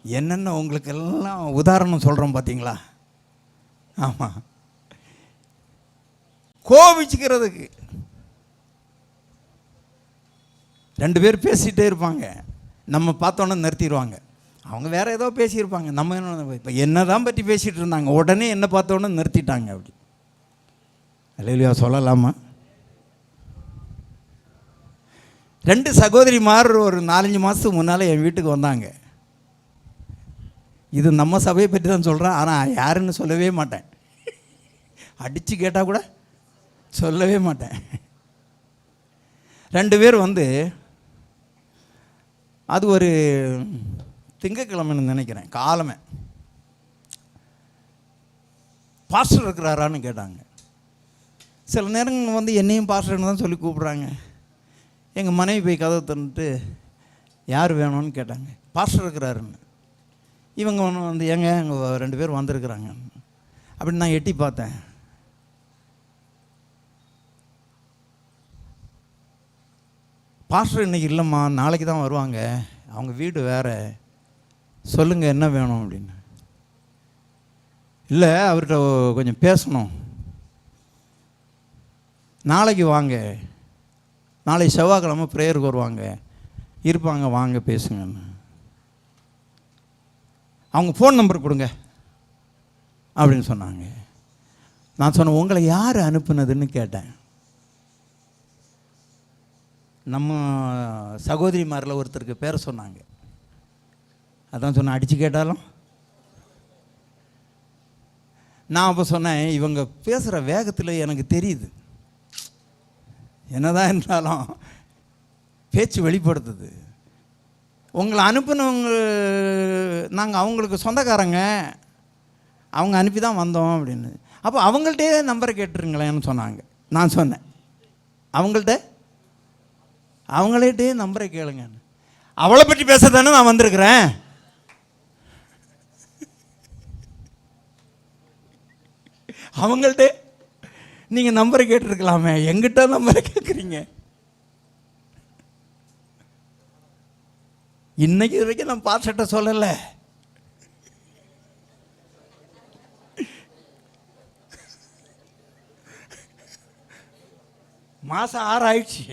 என்னென்ன உங்களுக்கு எல்லாம் உதாரணம் சொல்கிறோம் பார்த்தீங்களா? ஆமாம், கோபிச்சுக்கிறதுக்கு. ரெண்டு பேர் பேசிகிட்டே இருப்பாங்க, நம்ம பார்த்தோன்னே நிறுத்திடுவாங்க. அவங்க வேறு ஏதோ பேசியிருப்பாங்க, நம்ம என்ன இப்போ என்ன தான் பற்றி பேசிகிட்டு இருந்தாங்க, உடனே என்ன பார்த்தோன்னே நிறுத்திட்டாங்க. அப்படி அல்லேலூயா சொல்லலாமா? ரெண்டு சகோதரிமார் ஒரு 4-5 மாதத்துக்கு முன்னால் என் வீட்டுக்கு வந்தாங்க. இது நம்ம சபையை பற்றி தான் சொல்கிறேன், ஆனால் யாருன்னு சொல்லவே மாட்டேன். அடித்து கேட்டால் கூட சொல்லவே மாட்டேன். ரெண்டு பேர் வந்து, அது ஒரு திங்கக்கிழமைன்னு நினைக்கிறேன், காலமே பாஸ்டர் இருக்கிறாரான்னு கேட்டாங்க. சில நேரங்கள் வந்து என்னையும் பாஸ்டர்னு தான் சொல்லி கூப்பிட்றாங்க. எங்கள் மனைவி போய் கதவை திறந்துட்டு யார் வேணும்னு கேட்டாங்க. பாஸ்டர் இருக்கிறாருன்னு. இவங்க ஒன்று வந்து எங்க அங்கே 2 பேர் வந்திருக்கிறாங்க அப்படின்னு நான் எட்டி பார்த்தேன். பாஸ்டர் இன்றைக்கி இல்லைம்மா, நாளைக்கு தான் வருவாங்க, அவங்க வீடு வேறு, சொல்லுங்கள் என்ன வேணும் அப்படின்னு. இல்லை, அவர்கிட்ட கொஞ்சம் பேசணும், நாளைக்கு வாங்க, நாளை செவ்வாய்க்கிழமை ப்ரேயருக்கு வருவாங்க, இருப்பாங்க, வாங்க பேசுங்கன்னு. அவங்க ஃபோன் நம்பர் கொடுங்க அப்படின்னு சொன்னாங்க. நான் சொன்னேன், உங்களை யார் அனுப்புனதுன்னு கேட்டேன். நம்ம சகோதரிமாரில் ஒருத்தருக்கு பேரை சொன்னாங்க. அதான் சொன்னேன், அடித்து கேட்டாலும். நான் அப்போ சொன்னேன், இவங்க பேசுகிற வேகத்தில் எனக்கு தெரியுது, என்னதான் இருந்தாலும் பேச்சு வெளிப்படுத்துது. உங்களை அனுப்பினவங்க நாங்கள் அவங்களுக்கு சொந்தக்காரங்க, அவங்க அனுப்பி தான் வந்தோம் அப்படின்னு. அப்போ அவங்கள்ட்டே நம்பரை கேட்டுருங்களேன்னு சொன்னாங்க. நான் சொன்னேன், அவங்கள்ட்டே நம்பரை கேளுங்க. அவளை பற்றி பேச தானே நான் வந்திருக்கிறேன். அவங்கள்ட்ட நீங்கள் நம்பரை கேட்டுருக்கலாமே, எங்கிட்ட நம்பரை கேட்குறீங்க. இன்னைக்கு வரைக்கும் நான் பாஸ்டர்ட்ட சொல்லலை. மாதம் 6 ஆயிடுச்சு.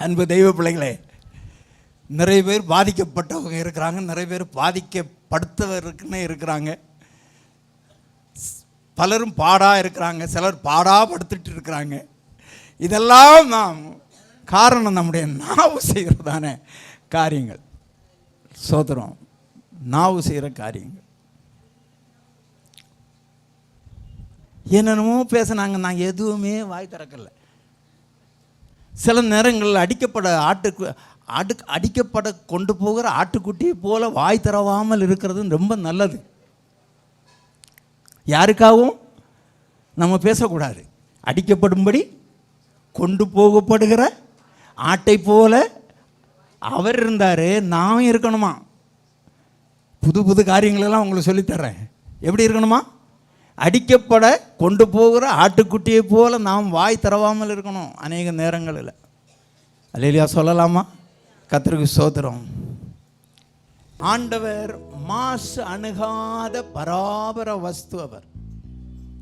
அன்பு தெய்வ பிள்ளைகளே, நிறைய பேர் பாதிக்கப்பட்டவங்க இருக்கிறாங்க, நிறைய பேர் பாதிக்கப்படுத்தவருக்குன்னு இருக்கிறாங்க. பலரும் பாடாக இருக்கிறாங்க, சிலர் பாடாப்படுத்திட்டு இருக்கிறாங்க. இதெல்லாம் நாம் காரணம் நம்முடைய நாவு செய்கிறதான காரியங்கள். சோதரம் நாவு செய்கிற காரியங்கள். என்னென்னமோ பேசினாங்க, நான் எதுவுமே வாய் திறக்கலை. சில நேரங்களில் அடிக்கப்பட கொண்டு போகிற ஆட்டுக்குட்டியை போல வாய் திறவாமல் இருக்கிறது ரொம்ப நல்லது. யாருக்காகவும் நம்ம பேசக்கூடாது. அடிக்கப்படும்படி கொண்டு போகப்படுகிற ஆட்டை போல அவர் இருந்தார், நாம் இருக்கணுமா? புது புது காரியங்களெல்லாம் உங்களுக்கு சொல்லித்தர்றேன். எப்படி இருக்கணுமா? அடிக்கப்பட கொண்டு போகிற ஆட்டுக்குட்டியை போல நாம் வாய் திறவாமல் இருக்கணும் அநேக நேரங்களில். அல்லேலூயா சொல்லலாமா? கர்த்தருக்கு ஸ்தோத்திரம். ஆண்டவர் மாசு அணுகாத பராபர வஸ்து.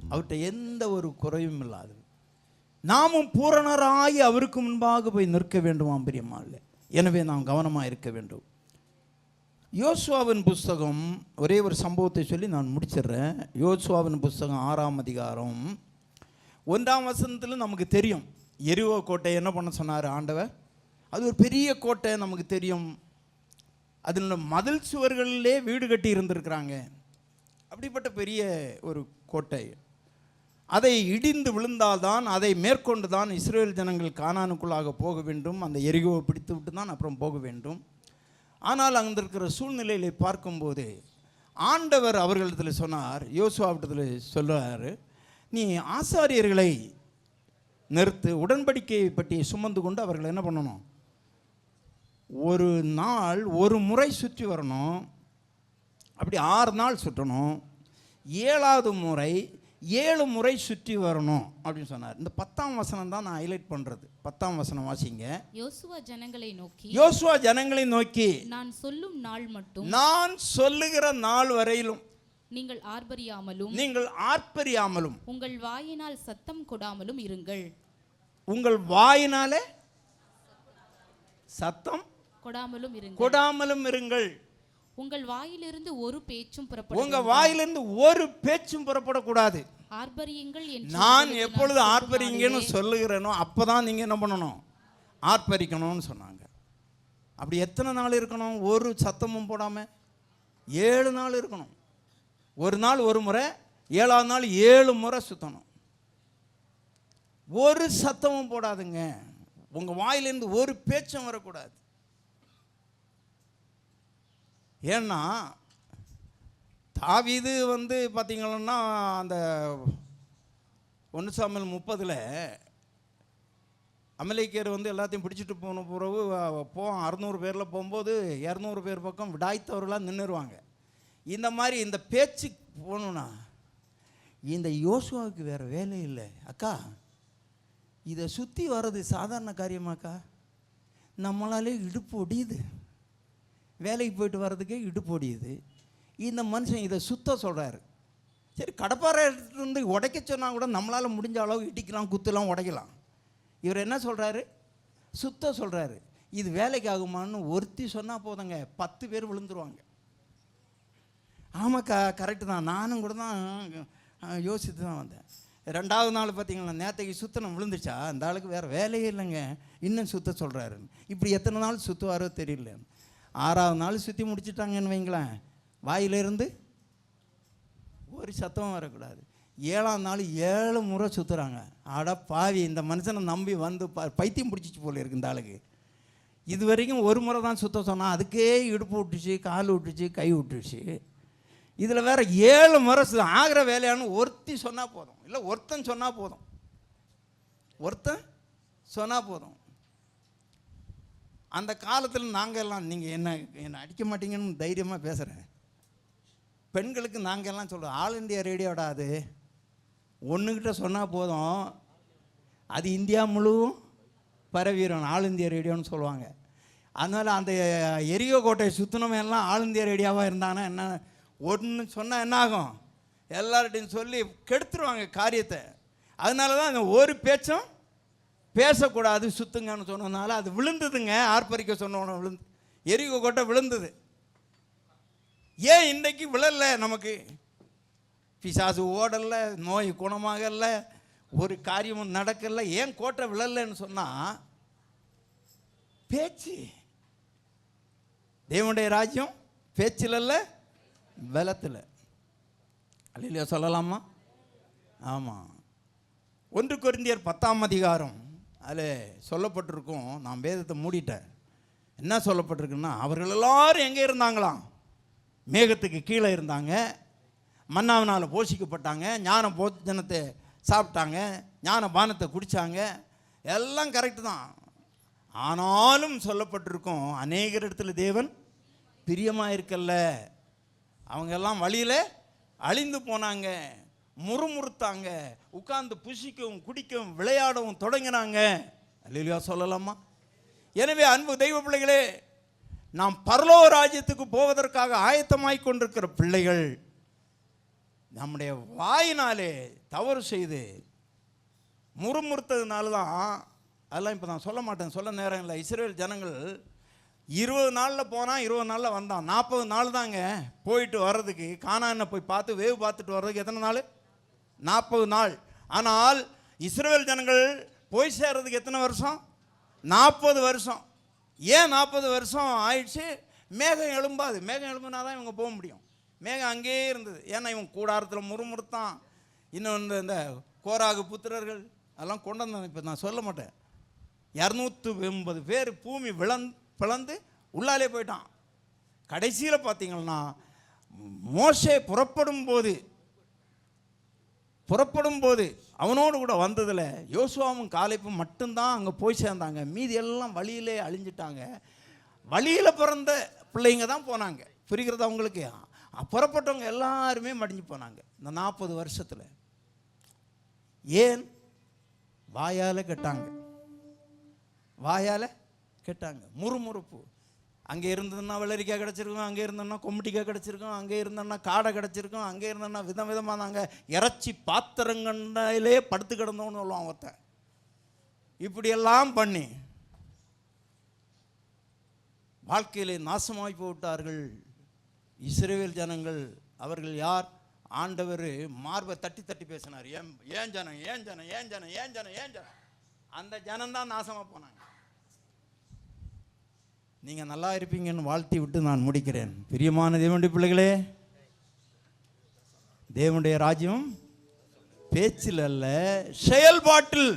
அவர்கிட்ட எந்த ஒரு குறையும் இல்லாது நாமும் பூரணராகி அவருக்கு முன்பாக போய் நிற்க வேண்டுமாம் பிரியமானவர்களே. எனவே நாம் கவனமாக இருக்க வேண்டும். யோசுவாவின் புஸ்தகம், ஒரே ஒரு சம்பவத்தை சொல்லி நான் முடிச்சிடுறேன். யோசுவாவின் புஸ்தகம் 6ஆம் அதிகாரம் 1ஆம் வசனத்தில் நமக்கு தெரியும் எரிகோ கோட்டை என்ன பண்ண சொன்னார் ஆண்டவர். அது ஒரு பெரிய கோட்டை, நமக்கு தெரியும். அதில் மதில் சுவர்களிலே வீடு கட்டி இருந்திருக்கிறாங்க. அப்படிப்பட்ட பெரிய ஒரு கோட்டை. அதை இடிந்து விழுந்தால்தான், அதை மேற்கொண்டு தான் இஸ்ரேல் ஜனங்கள் கானானுக்குள்ளாக போக வேண்டும். அந்த எரிகோவை பிடித்து விட்டு தான் அப்புறம் போக வேண்டும். ஆனால் அங்கே இருக்கிற சூழ்நிலைகளை பார்க்கும்போது ஆண்டவர் அவர்களிடத்தில் சொன்னார், யோசுவாவிடத்தில் சொல்கிறார், நீ ஆசாரியர்களை நிறுத்து, உடன்படிக்கையை பற்றி சுமந்து கொண்டு அவர்கள் என்ன பண்ணணும், ஒரு நாள் ஒரு முறை சுற்றி வரணும். அப்படி 6 நாள் சுற்றணும். 7ஆவது முறை 7 முறை சுற்றி வரணும் அப்படின்னு சொன்னார். இந்த 10ஆம் வசனம் தான் நான் ஹைலைட் பண்ணுறது. 10ஆம் வசனம் வாசிங்க. யோசுவா ஜனங்களை நோக்கி நான் சொல்லும் நாள் மட்டும், நான் சொல்லுகிற நாள் வரையிலும் நீங்கள் ஆர்ப்பரியாமலும் உங்கள் வாயினால் சத்தம் கொடாமலும் இருங்கள். உங்கள் வாயினாலே சத்தம் கொடாமலும் இருங்கள். உங்கள் வாயிலிருந்து ஒரு பேச்சும் புறப்படக்கூடாது. ஆர்ப்பரியுங்கள் என்று நான் எப்பொழுது ஆர்ப்பரிங்கன்னு சொல்லுகிறேனோ அப்பதான் நீங்க என்ன பண்ணணும், ஆர்ப்பரிக்கணும்னு சொன்னாங்க. அப்படி எத்தனை நாள் இருக்கணும்? ஒரு சத்தமும் போடாம 7 நாள் இருக்கணும். ஒரு நாள் ஒரு முறை, 7ஆவது நாள் 7 முறை சுத்தணும். ஒரு சத்தமும் போடாதுங்க. உங்க வாயிலிருந்து ஒரு பேச்சும் வரக்கூடாது. ஏன்னா தாவீது பார்த்தீங்கன்னா அந்த 1 சாமுவேல் 30 அமலேக்கியர் எல்லாத்தையும் பிடிச்சிட்டு போன பிறகு 600 பேரில் போகும்போது 200 பேர் பக்கம் விடாய்த்தவர்களாக நின்றுருவாங்க. இந்த மாதிரி இந்த பேச்சு போகணுன்னா இந்த யோசுவாவுக்கு வேறு வேலை இல்லை. அக்கா, இதை சுற்றி வர்றது சாதாரண காரியமாக்கா? நம்மளாலே இடுப்பு ஒடியுது, வேலைக்கு போயிட்டு வர்றதுக்கே இடுப்பு ஒடியுது. இந்த மனுஷன் இதை சுத்த சொல்கிறாரு. சரி, கடப்பாறை எடுத்துட்டு உடைக்க சொன்னால் கூட நம்மளால் முடிஞ்ச அளவு இடிக்கலாம், குத்தலாம், உடைக்கலாம். இவர் என்ன சொல்கிறாரு? சுத்த சொல்கிறாரு. இது வேலைக்கு ஆகுமான்னு ஒருத்தி சொன்னால் போதுங்க 10 பேர் விழுந்துருவாங்க. ஆமாக்கா, கரெக்டு தான், நானும் கூட தான் யோசித்து தான் வந்தேன். 2ஆவது நாள் பார்த்தீங்களா, நேற்றைக்கு சுத்தனம் விழுந்துச்சா, அந்த ஆளுக்கு வேறு வேலையே இல்லைங்க, இன்னும் சுத்த சொல்கிறாரு. இப்படி எத்தனை நாள் சுற்றுவாரோ தெரியல. 6ஆவது நாள் சுற்றி முடிச்சுட்டாங்கன்னு வைங்களேன், வாயிலிருந்து ஒரு சத்தமும் வரக்கூடாது. 7ஆம் நாள் 7 முறை சுற்றுறாங்க. ஆடா பாவி, இந்த மனுஷனை நம்பி பைத்தியம் பிடிச்சிச்சு போல இருக்கு இந்த ஆளுக்கு. இது வரைக்கும் ஒரு முறை தான் சுத்த சொன்னால் அதுக்கே இடுப்பு விட்டுச்சு, கால் விட்டுச்சு, கை விட்டுச்சு. இதில் வேறு 7 முறை ஆகிற வேலையானு ஒருத்தி சொன்னால் போதும், இல்லை ஒருத்தன் சொன்னால் போதும். அந்த காலத்தில் நாங்கள் எல்லாம், நீங்கள் என்னை அடிக்க மாட்டீங்கன்னு தைரியமாக பேசுகிறேன். பெண்களுக்கு நாங்கள் எல்லாம் சொல்கிறோம், ஆல் இண்டியா ரேடியோடா, அது ஒன்றுக்கிட்ட சொன்னால் போதும், அது இந்தியா முழுவதும் பரவிடும், ஆல் இந்தியா ரேடியோன்னு சொல்லுவாங்க. அதனால் அந்த எரியோ கோட்டை சுற்றினவன் எல்லாம் ஆல் இந்தியா ரேடியோவாக இருந்தாங்கன்னா என்ன, ஒன்று சொன்னால் என்ன ஆகும், எல்லார்ட்டையும் சொல்லி கெடுத்துருவாங்க காரியத்தை. அதனால தான் அந்த ஒரு பேச்சும் பேசக்கூடாது, சுத்துங்கன்னு சொன்னதுனால அது விழுந்ததுங்க. ஆர்ப்பரிக்க சொன்னவன விழுந்து, எரிகோ கோட்டை விழுந்தது. ஏன் இன்றைக்கு விழல? நமக்கு பிசாசு ஓடல, நோய் குணமாகல, ஒரு காரியமும் நடக்கல. ஏன் கோட்டை விழலன்னு சொன்னால் பேச்சு. தேவனுடைய ராஜ்யம் பேச்சில் இல்லை, பலத்தில். அல்லேலூயா சொல்லலாமா? ஆமாம். 1 கொரிந்தியர் 10ஆம் அதிகாரம் அதில் சொல்லப்பட்டிருக்கும். நான் வேதத்தை மூடிட்டேன். என்ன சொல்லப்பட்டிருக்குன்னா, அவர்கள் எல்லாரும் எங்கே இருந்தாங்களாம்? மேகத்துக்கு கீழே இருந்தாங்க, மன்னாவினால் போஷிக்கப்பட்டாங்க, ஞான போஜனத்தை சாப்பிட்டாங்க, ஞான பானத்தை குடித்தாங்க. எல்லாம் கரெக்டு தான். ஆனாலும் சொல்லப்பட்டிருக்கும், அநேகர் இடத்துல தேவன் பிரியமாக இருக்கல்ல. அவங்க எல்லாம் வழியில் அழிந்து போனாங்க, முறுமுறுத்தாங்க, உட்கார்ந்து புசிக்கவும் குடிக்கவும் விளையாடவும் தொடங்கினாங்க. அல்லேலூயா சொல்லலாமா? எனவே அன்பு தெய்வ பிள்ளைகளே, நாம் பரலோக ராஜ்யத்துக்கு போவதற்காக ஆயத்தமாய் கொண்டிருக்கிற பிள்ளைகள் நம்முடைய வாயினாலே தவறு செய்து முறுமுறுத்ததுனால தான். அதெல்லாம் இப்போ நான் சொல்ல மாட்டேன், சொல்ல நேரம் இல்லை. இஸ்ரேல் ஜனங்கள் 20 நாளில் போனால் 20 நாளில் வந்தான். 40 நாள் தாங்க போயிட்டு வர்றதுக்கு. கானானை போய் பார்த்து வேவு பார்த்துட்டு வர்றதுக்கு எத்தனை நாள்? 40 நாள். ஆனால் இஸ்ரேல் ஜனங்கள் போய் சேர்றதுக்கு எத்தனை வருஷம்? 40 வருஷம். ஏன் 40 வருஷம் ஆயிடுச்சு? மேகம் எழும்பாது. மேகம் எழும்புனா தான் இவங்க போக முடியும். மேகம் அங்கேயே இருந்தது. ஏன்னா இவங்க கூடாரத்தில் முறுமுறுத்தான். இன்னும் இந்த கோராகு புத்திரர்கள் அதெல்லாம் கொண்டு வந்தாங்க. இப்போ நான் சொல்ல மாட்டேன். 280 பேர் பூமி பிளந்து உள்ளாலே போயிட்டான். கடைசியில் பார்த்தீங்கன்னா மோசே புறப்படும் போது அவனோடு கூட வந்ததில் யோசுவாவும் காலேப்பும் மட்டும்தான் அங்கே போய் சேர்ந்தாங்க. மீதி எல்லாம் வழியிலே அழிஞ்சிட்டாங்க. வழியில் பிறந்த பிள்ளைங்க தான் போனாங்க. புரிகிறது அவங்களுக்கு? புறப்பட்டவங்க எல்லாருமே மடிஞ்சு போனாங்க இந்த 40 வருஷத்தில். ஏன்? வாயால் கேட்டாங்க. முறுமுறுப்பு. அங்கே இருந்ததுன்னா வெள்ளரிக்காய் கிடச்சிருக்கும், அங்கே இருந்தோன்னா கொம்பட்டிக்காய் கிடச்சிருக்கும், அங்கே இருந்தோன்னா காடை கிடச்சிருக்கும், அங்கே இருந்தோன்னா விதமாக நாங்கள் இறைச்சி பாத்திரங்கண்டிலே படுத்து கிடந்தோன்னு சொல்லுவான் ஒருத்தன். இப்படியெல்லாம் பண்ணி வாழ்க்கையிலே நாசமாய் போட்டார்கள் இஸ்ரவேல் ஜனங்கள். அவர்கள் யார்? ஆண்டவர் மார்பை தட்டி தட்டி பேசினார். ஏன் ஜனம் அந்த ஜனம்தான் நாசமாக போனாங்க. நீங்கள் நல்லா இருப்பீங்கன்னு வாழ்த்தி விட்டு நான் முடிக்கிறேன். பிரியமான தேவனுடைய பிள்ளைகளே, தேவனுடைய ராஜ்யம் பேச்சில் அல்ல, செயல்பாட்டில்.